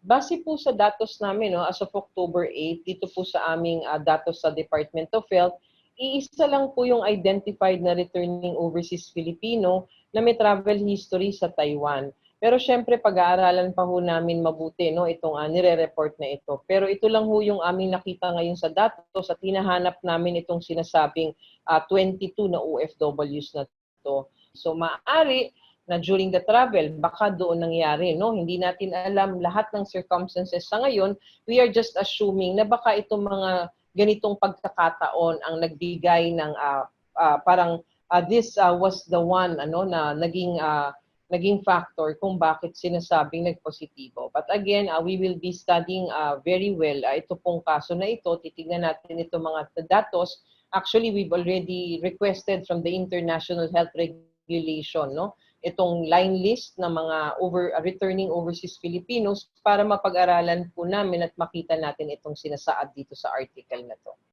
Base po sa datos namin 'no, as of October 8, dito po sa aming, datos sa Department of Health, iisa lang po yung identified na returning overseas Filipino na may travel history sa Taiwan. Pero siyempre pag-aaralan pa ho namin mabuti 'no, itong, nire-report na ito. Pero ito lang ho yung aming nakita ngayon sa datos at hinahanap namin itong sinasabing, 22 na OFWs na 'to. So maaari na during the travel, baka doon nangyari, no? Hindi natin alam lahat ng circumstances sa ngayon. We are just assuming na baka itong mga ganitong pagkakataon ang nagbigay ng parang this was the one ano na naging factor kung bakit sinasabing nagpositibo. But again, we will be studying very well ito pong kaso na ito. Titignan natin itong mga datos. Actually, we've already requested from the International Health Regulation, no? Itong line list ng mga returning overseas Filipinos para mapag-aralan po namin at makita natin itong sinasaad dito sa article na to.